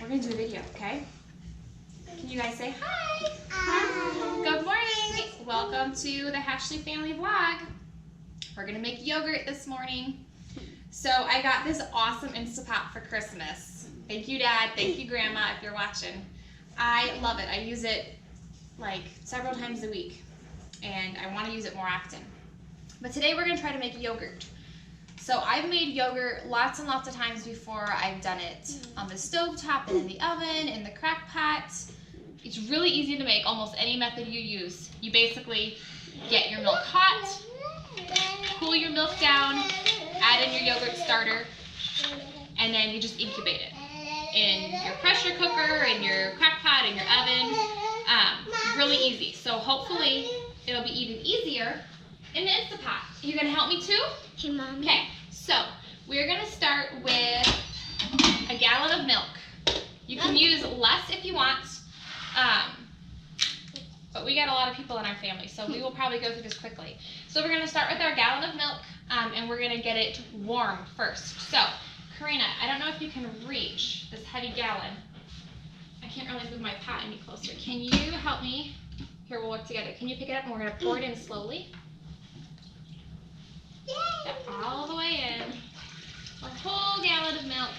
gonna do a video, okay? Can you guys say hi? Hi. Good morning. Welcome to the Hashley family vlog. We're gonna make yogurt this morning. So I got this awesome Instapot for Christmas. Thank you, Dad. Thank you, Grandma, if you're watching. I love it. I use it like several times a week, and I want to use it more often. But today we're gonna try to make yogurt. So I've made yogurt lots and lots of times before. I've done it on the stovetop and in the oven, in the crock pot. It's really easy to make almost any method you use. You basically get your milk hot, cool your milk down, add in your yogurt starter, and then you just incubate it in your pressure cooker, in your crock pot, in your oven. Really easy. So hopefully it'll be even easier in the Instapot. You gonna help me too? Hey, Mom. Okay, so we're gonna start with a gallon of milk. You can use less if you want, but we got a lot of people in our family, so we will probably go through this quickly. So we're gonna start with our gallon of milk, and we're gonna get it warm first. So, Karina, I don't know if you can reach this heavy gallon. I can't really move my pot any closer. Can you help me? Here, we'll work together. Can you pick it up, and we're gonna pour it in slowly? Yep, all the way in. A whole gallon of milk.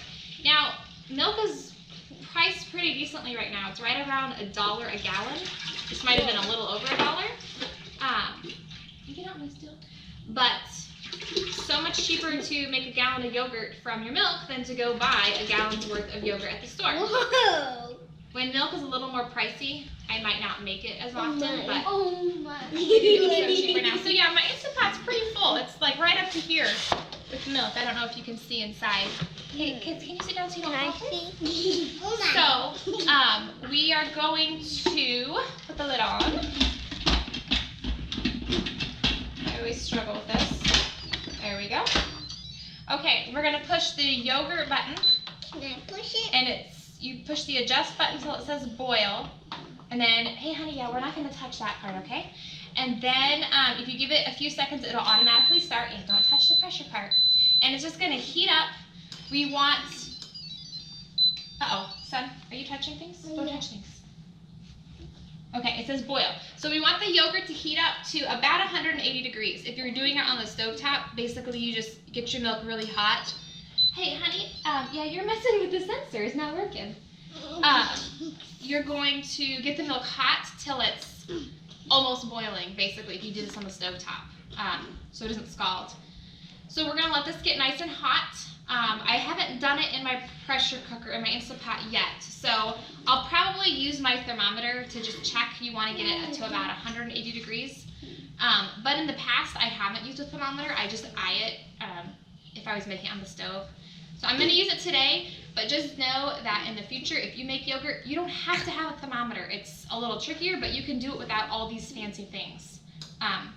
Now, milk is priced pretty decently right now. It's right around $1 a gallon. This might have been a little over $1. You can help me still. But so much cheaper to make a gallon of yogurt from your milk than to go buy a gallon's worth of yogurt at the store. Whoa. When milk is a little more pricey, I might not make it as often, but Oh my. it's so cheaper now. So yeah, my Instapot's pretty full. It's like right up to here with milk. I don't know if you can see inside. Hey, kids, can you sit down so you don't Can I fall? see? So, we are going to put the lid on. I always struggle with this. There we go. Okay, we're gonna push the yogurt button, Can I push it? and you push the adjust button until it says boil, and then, hey honey, yeah, we're not gonna touch that part, okay? And then if you give it a few seconds, it'll automatically start, and don't touch the pressure part. And it's just gonna heat up. We want, uh-oh, son, are you touching things? Don't touch things. Okay, it says boil. So we want the yogurt to heat up to about 180 degrees. If you're doing it on the stovetop, basically you just get your milk really hot. Hey, honey, yeah, you're messing with the sensor. It's not working. You're going to get the milk hot till it's almost boiling, basically, if you do this on the stovetop, so it doesn't scald. So we're gonna let this get nice and hot. I haven't done it in my pressure cooker, in my Instapot yet, so I'll probably use my thermometer to just check. You wanna get it to about 180 degrees. But in the past, I haven't used a thermometer. I just eye it if I was making it on the stove. So I'm gonna use it today, but just know that in the future, if you make yogurt, you don't have to have a thermometer. It's a little trickier, but you can do it without all these fancy things.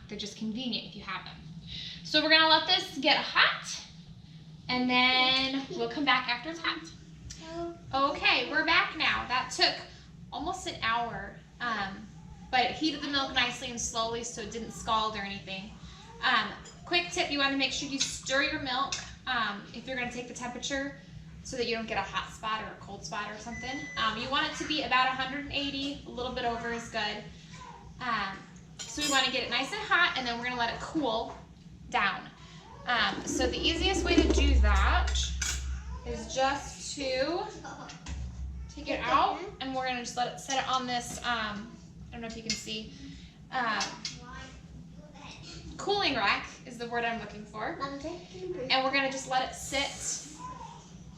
They're just convenient if you have them. So we're gonna let this get hot, and then we'll come back after it's hot. Okay, we're back now. That took almost an hour, but it heated the milk nicely and slowly so it didn't scald or anything. Quick tip, you wanna make sure you stir your milk if you're gonna take the temperature so that you don't get a hot spot or a cold spot or something. You want it to be about 180, a little bit over is good. So we wanna get it nice and hot, and then we're gonna let it cool down. So the easiest way to do that is just to take it out, and we're gonna just let it set it on this, I don't know if you can see, cooling rack is the word I'm looking for. And we're gonna just let it sit,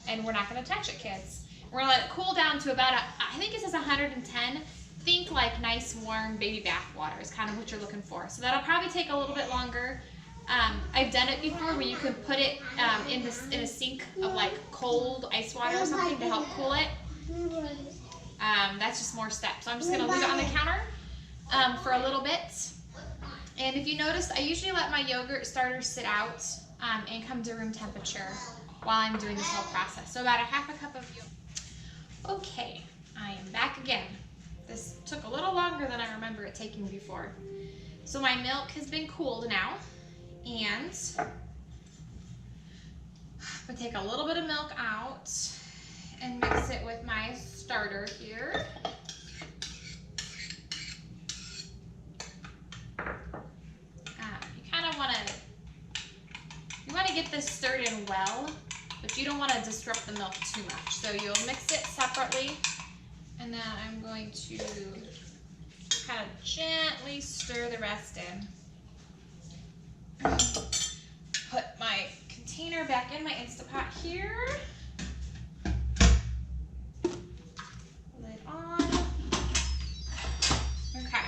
and we're not gonna touch it, kids. We're gonna let it cool down to about, I think it says 110. Think like nice warm baby bath water is kind of what you're looking for. So that'll probably take a little bit longer. I've done it before where you can put it in a sink of like cold ice water or something to help cool it. That's just more steps. So I'm just gonna leave it on the counter for a little bit. And if you noticed, I usually let my yogurt starter sit out and come to room temperature while I'm doing this whole process. So about a half a cup of yogurt. Okay, I am back again. This took a little longer than I remember it taking before. So my milk has been cooled now, and I'm gonna take a little bit of milk out and mix it with my starter here. You kind of want to get this stirred in well, but you don't want to disrupt the milk too much. So you'll mix it separately, and then I'm going to kind of gently stir the rest in. Put my container back in my Instapot here. Lid on. Okay,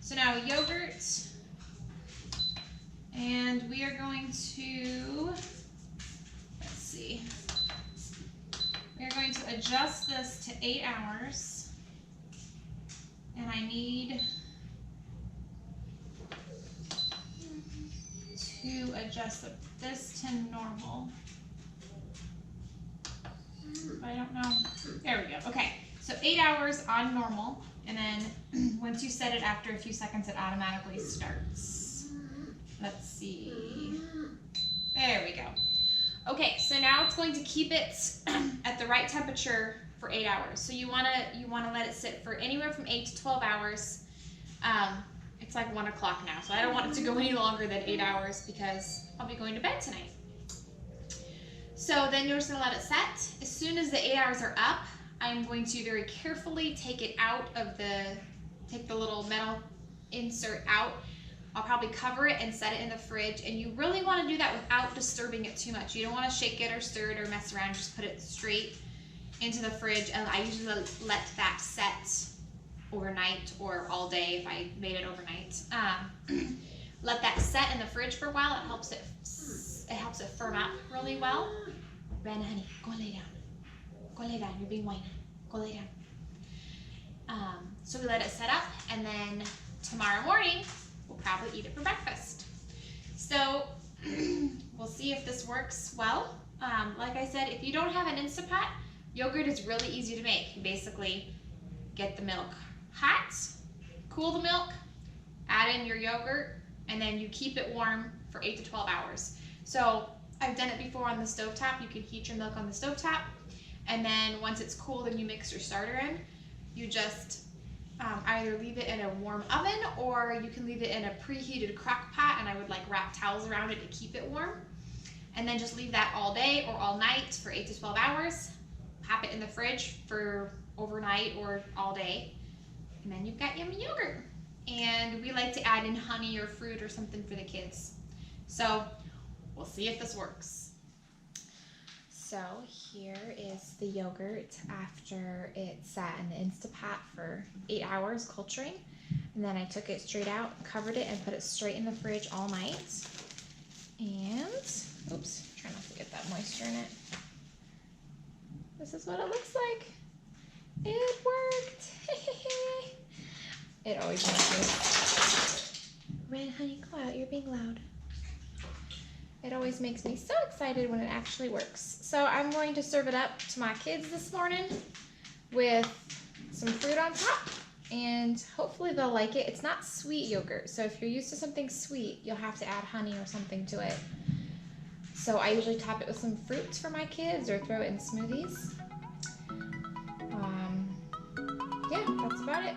so now yogurt. And we are going to, let's see, we are going to adjust this to 8 hours. And I need to adjust this to normal. I don't know. There we go. Okay, so 8 hours on normal. And then once you set it after a few seconds, it automatically starts. Let's see. There we go. Okay, so now it's going to keep it at the right temperature for 8 hours. So you wanna let it sit for anywhere from 8 to 12 hours. It's like 1 o'clock now, so I don't want it to go any longer than 8 hours because I'll be going to bed tonight. So then you're just gonna let it set. As soon as the 8 hours are up, I'm going to very carefully take it out of take the little metal insert out. I'll probably cover it and set it in the fridge, and you really want to do that without disturbing it too much. You don't want to shake it or stir it or mess around. Just put it straight into the fridge, and I usually let that set overnight or all day if I made it overnight. Let that set in the fridge for a while. It helps it firm up really well. Ren, honey, go lay down. Go lay down. You're being whiny. Go lay down. So we let it set up, and then tomorrow morning we'll probably eat it for breakfast. So we'll see if this works well. Like I said, if you don't have an Instapot, yogurt is really easy to make. You basically get the milk hot, cool the milk, add in your yogurt, and then you keep it warm for 8 to 12 hours. So I've done it before on the stovetop. You can heat your milk on the stovetop, and then once it's cool, then you mix your starter in. You just either leave it in a warm oven, or you can leave it in a preheated crock pot, and I would like wrap towels around it to keep it warm. And then just leave that all day or all night for 8 to 12 hours. Pop it in the fridge for overnight or all day. And then you've got yummy yogurt. And we like to add in honey or fruit or something for the kids. So we'll see if this works. So here is the yogurt after it sat in the Instapot for 8 hours culturing. And then I took it straight out, covered it, and put it straight in the fridge all night. And, oops, try not to get that moisture in it. This is what it looks like. It worked. It always makes me. Ren, honey, go out. You're being loud. It always makes me so excited when it actually works. So I'm going to serve it up to my kids this morning with some fruit on top, and hopefully they'll like it. It's not sweet yogurt, so if you're used to something sweet, you'll have to add honey or something to it. So I usually top it with some fruit for my kids or throw it in smoothies. Yeah, that's about it.